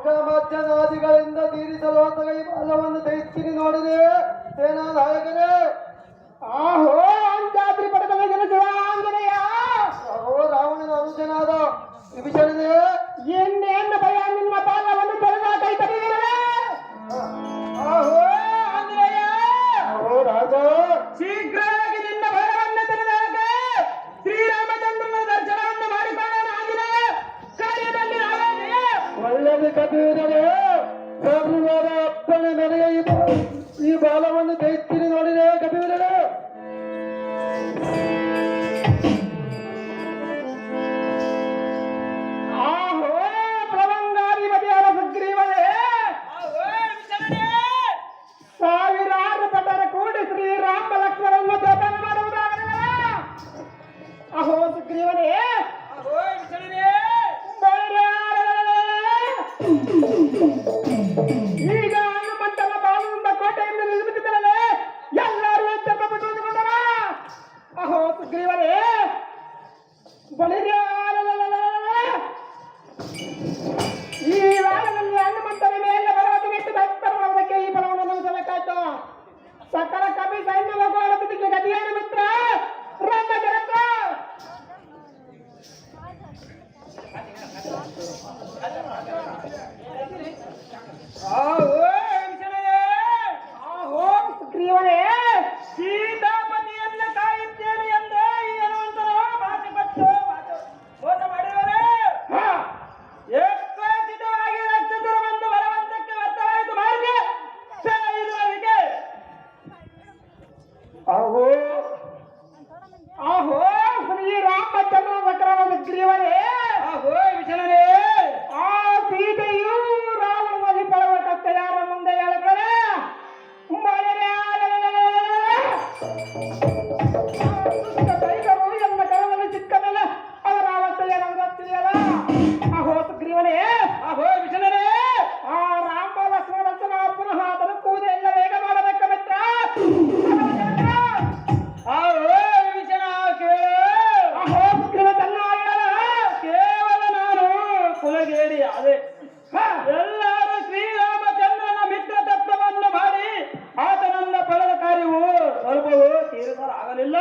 ಮಕ್ಕಳ ಮಧ್ಯನಾದಿಗಳಿಂದ ತೀರಿಸಲು ಹೊಸ ಈ ಬಾಲವನ್ನು ದೈತ್ಯನಿ ನೋಡಿದೆ ಸೇನಾ ನಾಯಕರೇ. ಆಹೋ ಅಂತಾದ್ರಿ ಪಡೆದ ಗೆಲುವ ಆಂಜನೇಯ. ಅಹೋ ರಾವಣನ ಅನುಜನಾದ ವಿಭೀಷಣನೇ, ಎನ್ನೆನ್ನ ಭಯ ನಿಮ್ಮ ಬಾಲವನ್ನು ತೊಳೆದ ಕೈ ತಡೆದಿರಲೇ. ಆಹೋ ಆಂಜನೇಯ. ಅಹೋ ರಾಜ, ಶೀಘ್ರವಾಗಿ ನಿನ್ನ ಭಯವನ್ನು ತೆರೆದಾಗ ಶ್ರೀರಾಮಚಂದ್ರನ ದರ್ಶನವನ್ನು ಮಾಡಿಕೊಳ್ಳೋಣ. ಆಂಜನೇಯ ಕಾರ್ಯದಲ್ಲಿ ಒಳ್ಳೆದು ಕಪಿವೀರನೇ. ಪ್ರಭುವಾದ ಅಪ್ಪನ ನನಗೆ ಈ ಬಾಲವನ್ನು ದೈತ್ಯನಿ ನೋಡಿದೆ ಕಪಿವೀರನೇ. ಆಹೋ ಪ್ರವಂಗಾಧಿಪತಿಯಾದ ಸುಗ್ರೀವನೇ. ಸಾವಿರಾರು ಪಟರ ಕೂಡಿ ಶ್ರೀರಾಮ ಲಕ್ಷ್ಮಣರನ್ನು ಜೋಪಾನ ಮಾಡುವುದಾಗಲಿಲ್ಲ. ಅಹೋ ಸುಗ್ರೀವನೇ. ಈಗ ಹನುಮಂತನ ಬಾಲದಿಂದ ಕೋಟೆಯಿಂದ ನಿರ್ಮಿಸಿದರೇ ಎಲ್ಲರೂ ಎಚ್ಚರಪಟ್ಟುಕೊಂಡರ. ಅಹೋ ಸುಗ್ರೀವನೇ ಬಳಿರ ಈ ವಾರದಲ್ಲಿ ಹನುಮಂತನ ಮೇಲೆ ಭರವಸೆಗಿಟ್ಟು ಭಕ್ತರುವುದಕ್ಕೆ ಈ ಫಲವನ್ನು ಅನುಭವಿಸಬೇಕಾಯ್ತು. ಸಕಲ ಕವಿ ಸೈನ್ಯ ಹೋಗುವ ಸ್ಥಿತಿಗೆ ಗತಿಯೇನು ಮಿತ್ರ ರಂಗಜನಕ. ಆಹೋ ಸುಗ್ರೀವನೇ. ಸೀತಾಪತಿಯನ್ನ ಕಾಯುತ್ತೇನೆ ಎಂದೇ ಈ ಹನುಮಂತನ ಮಾತು ಕೊಟ್ಟು ಮೋಸ ಮಾಡಿದರೆ ಏಕಚಿತವಾಗಿ ರಕ್ಷಿಸುವಂದು ಬಲವಂತಕ್ಕೆ ವ್ಯರ್ಥವಾಯಿತು. ಮಾರ್ಗ ಇದುವರೆಗೆ ಅಹೋ ಆಹೋ ಶ್ರೀರಾಮಚಂದ್ರ ವಕ್ರನ ಸುಗ್ರೀವನೇ. ಅಹೋ ವಿಷಣನೇ, ಆ ಸೀತೆಯು ರಾವಣನಲ್ಲಿ ಪಡುವ ಕಷ್ಟ ಯಾರ ಮುಂದೆ ಹೇಳಿದರೆ ಕೈಗರು ಎಂಬ ಕರದಲ್ಲಿ ಸಿಕ್ಕ ಮೇಲೆ ಅವರ ಅವಸ್ಥೆ ಏನಾದರೂ ತಿಳಿಯಲ್ಲ. ಅಹೋ ಸುಗ್ರೀವನೇ. ಅಹೋ ವಿಷಣನೇ, ಆ ರಾಮ ಲಕ್ಷ್ಮಣ ಪುನಃ ಬದುಕುವುದೇ ಎಲ್ಲ ವೇಗ ಮಾಡಬೇಕ ಮಿತ್ರ. ಅಹೋ ವಿಷಣ ಕೇಳು. ಅಹೋ ಸುಗ್ರೀವ ತನ್ನ ಕೇವಲ ನಾನು ಕುಲಗೇಡಿ ಅದೇ ಎಲ್ಲರೂ ಶ್ರೀರಾಮಚಂದ್ರನ ಮಿತ್ರ ತತ್ವವನ್ನು ಮಾಡಿ ಆತನನ್ನ ಪಡೆದ ಕಾರ್ಯವು ಸ್ವಲ್ಪವೂ ತೀರಿಸಲಾಗಲಿಲ್ಲ.